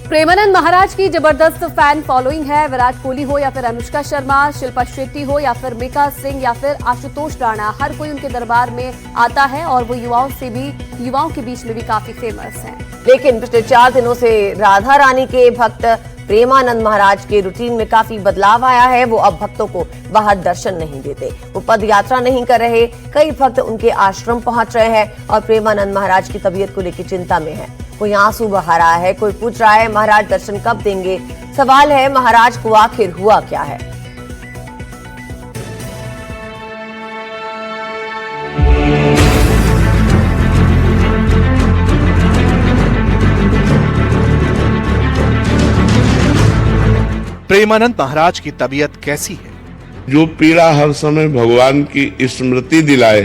प्रेमानंद महाराज की जबरदस्त fan following है। विराट कोहली हो या फिर अनुष्का शर्मा, शिल्पा शेट्टी हो या फिर मिका सिंह या फिर आशुतोष राणा, हर कोई उनके दरबार में आता है और वो युवाओं के बीच में भी काफी फेमस हैं। लेकिन पिछले 4 दिनों से राधा रानी के भक्त प्रेमानंद महाराज के रूटीन में काफी बदलाव आया है। वो अब भक्तों को बाहर दर्शन नहीं देते, वो पद यात्रा नहीं कर रहे। कई भक्त उनके आश्रम पहुंच रहे हैं और प्रेमानंद महाराज की तबीयत को लेकर चिंता में है। कोई आंसू बहा रहा है, कोई पूछ रहा है महाराज दर्शन कब देंगे। सवाल है महाराज को आखिर हुआ क्या है। प्रेमानंद महाराज की तबीयत कैसी है? जो पीड़ा हर समय भगवान की स्मृति दिलाए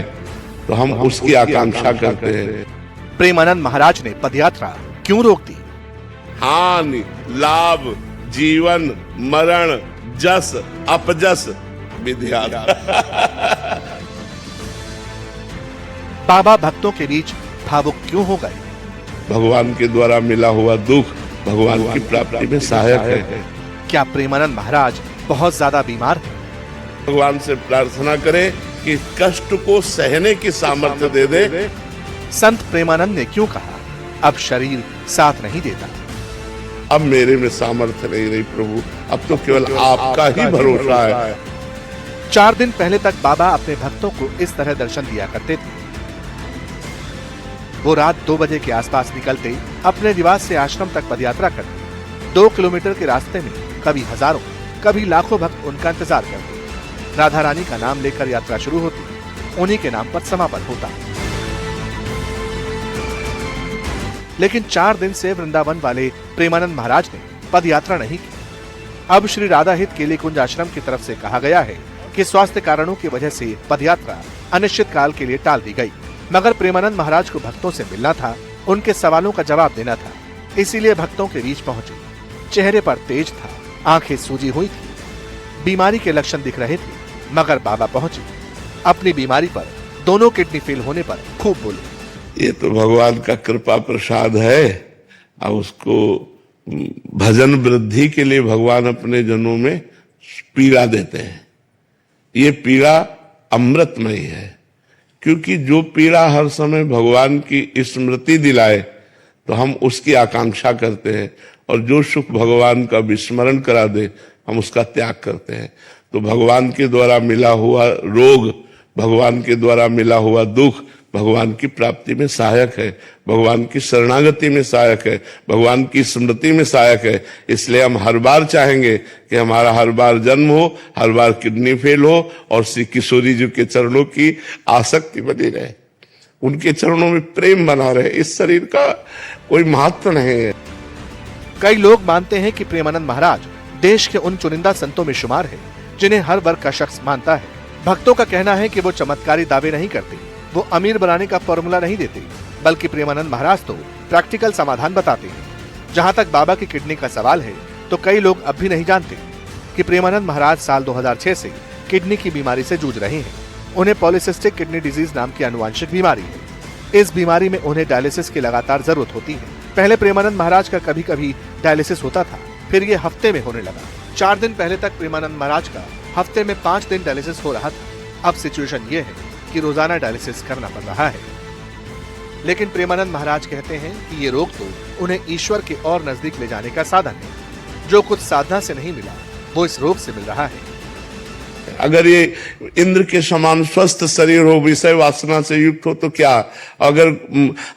तो हम उसकी आकांक्षा करते हैं। प्रेमानंद महाराज ने पदयात्रा क्यों रोक दी? हानि, लाभ, जीवन, मरण, जस, अपजस, विद्या। बाबा भक्तों के बीच भावुक क्यों हो गए? भगवान के द्वारा मिला हुआ दुख भगवान की प्राप्ति में सहायक है। क्या प्रेमानंद महाराज बहुत ज्यादा बीमार है? भगवान से प्रार्थना करें कि कष्ट को सहने की सामर्थ्य दे दे। संत प्रेमानंद ने क्यों कहा अब शरीर साथ नहीं देता? अब मेरे में सामर्थ्य नहीं रही प्रभु, अब तो केवल आपका ही भरोसा है। 4 दिन पहले तक बाबा अपने भक्तों को इस तरह दर्शन दिया करते थे। वो रात 2 बजे के आसपास निकलते, अपने निवास से आश्रम तक पदयात्रा करते। 2 किलोमीटर के रास्ते में कभी हजारों, कभी लाखों भक्त उनका इंतजार करते। राधा रानी का नाम लेकर यात्रा शुरू होती, उन्हीं के नाम पर समापन होता। लेकिन 4 दिन से वृंदावन वाले प्रेमानंद महाराज ने पद यात्रा नहीं की। अब श्री राधा हित केली कुंज आश्रम की तरफ से कहा गया है कि स्वास्थ्य कारणों की वजह से पद यात्रा अनिश्चित काल के लिए टाल दी गई। मगर प्रेमानंद महाराज को भक्तों से मिलना था, उनके सवालों का जवाब देना था, इसीलिए भक्तों के बीच पहुंचे। चेहरे पर तेज था, आंखें सूजी हुई थी, बीमारी के लक्षण दिख रहे थे। मगर बाबा पहुंचे, अपनी बीमारी पर, दोनों किडनी फेल होने पर खूब बोले। ये तो भगवान का कृपा प्रसाद है। अब उसको भजन वृद्धि के लिए भगवान अपने जनों में पीड़ा देते हैं। ये पीड़ा अमृतमयी है, क्योंकि जो पीड़ा हर समय भगवान की स्मृति दिलाए तो हम उसकी आकांक्षा करते हैं, और जो सुख भगवान का विस्मरण करा दे हम उसका त्याग करते हैं। तो भगवान के द्वारा मिला हुआ रोग, भगवान के द्वारा मिला हुआ दुख भगवान की प्राप्ति में सहायक है, भगवान की शरणागति में सहायक है, भगवान की स्मृति में सहायक है। इसलिए हम हर बार चाहेंगे कि हमारा हर बार जन्म हो, हर बार किडनी फेल हो और श्री किशोरी जी के चरणों की आसक्ति बनी रहे, उनके चरणों में प्रेम बना रहे। इस शरीर का कोई महत्व नहीं है। कई लोग मानते हैं कि प्रेमानंद महाराज देश के उन चुनिंदा संतों में शुमार है जिन्हें हर वर्ग का शख्स मानता है। भक्तों का कहना है कि वो चमत्कारी दावे नहीं करते, वो अमीर बनाने का फॉर्मूला नहीं देते, बल्कि प्रेमानंद महाराज तो प्रैक्टिकल समाधान बताते हैं। जहां तक बाबा की किडनी का सवाल है, तो कई लोग अब भी नहीं जानते कि प्रेमानंद महाराज साल 2006 से किडनी की बीमारी से जूझ रहे हैं। उन्हें पॉलीसिस्टिक किडनी डिजीज नाम की आनुवंशिक बीमारी है। इस बीमारी में उन्हें डायलिसिस की लगातार जरूरत होती है। पहले प्रेमानंद महाराज का कभी कभी डायलिसिस होता था, फिर ये हफ्ते में होने लगा। 4 दिन पहले तक प्रेमानंद महाराज का हफ्ते में 5 दिन डायलिसिस हो रहा था। अब सिचुएशन ये है कि रोजाना डायलिसिस करना पड़ रहा है। लेकिन प्रेमानंद महाराज कहते हैं कि ये रोग तो उन्हें ईश्वर के और नजदीक ले जाने का साधन है। जो कुछ साधना से नहीं मिला वो इस रोग से मिल रहा है। अगर ये इंद्र के समान स्वस्थ शरीर हो, विषय वासना से युक्त हो, तो क्या? अगर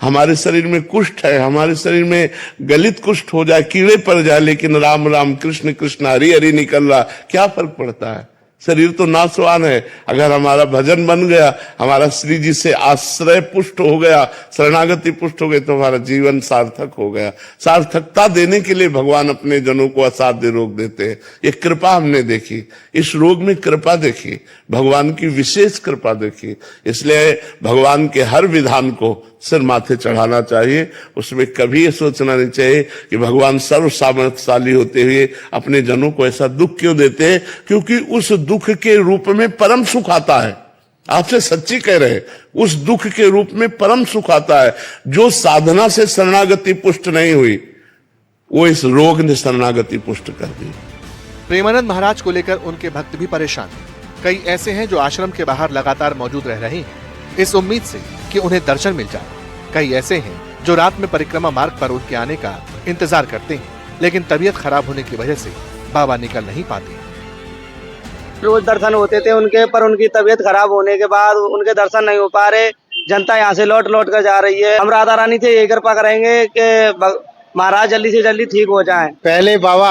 हमारे शरीर में कुष्ठ है, हमारे शरीर में गलित कुष्ठ हो जाए, कीड़े पड़ जाए, लेकिन राम राम कृष्ण कृष्ण हरि हरि निकल रहा, क्या फर्क पड़ता है? शरीर तो नाशवान है। अगर हमारा भजन बन गया, हमारा श्री जी से आश्रय पुष्ट हो गया, शरणागति पुष्ट हो गई, तो हमारा जीवन सार्थक हो गया। सार्थकता देने के लिए भगवान अपने जनों को असाध्य रोग देते हैं। ये कृपा हमने देखी, इस रोग में कृपा देखी, भगवान की विशेष कृपा देखी। इसलिए भगवान के हर विधान को सिर माथे चढ़ाना चाहिए। उसमें कभी ये सोचना नहीं चाहिए कि भगवान सर्व सामर्थ्यशाली होते हुए अपने जनों को ऐसा दुख क्यों देते हैं, क्योंकि उस दुख के रूप में परम सुख आता है। आपसे सच्ची कह रहे हैं, उस दुख के रूप में परम सुख आता है। जो साधना से शरणागति पुष्ट नहीं हुई, वो इस रोग ने शरणागति पुष्ट कर दी। प्रेमानंद महाराज को लेकर उनके भक्त भी परेशान हैं। कई ऐसे हैं जो आश्रम के बाहर लगातार मौजूद रह रहे हैं इस उम्मीद से कि उन्हें दर्शन मिल जाए। कई ऐसे हैं जो रात में परिक्रमा मार्ग पर उनके आने का इंतजार करते हैं, लेकिन तबीयत खराब होने की वजह से बाबा निकल नहीं पाते। रोज दर्शन होते थे उनके, पर उनकी तबीयत खराब होने के बाद उनके दर्शन नहीं हो पा रहे। जनता यहाँ से लौट लौट कर जा रही है। हम राधा रानी से यही कृपा करेंगे कि महाराज जल्दी से जल्दी ठीक हो जाएं। पहले बाबा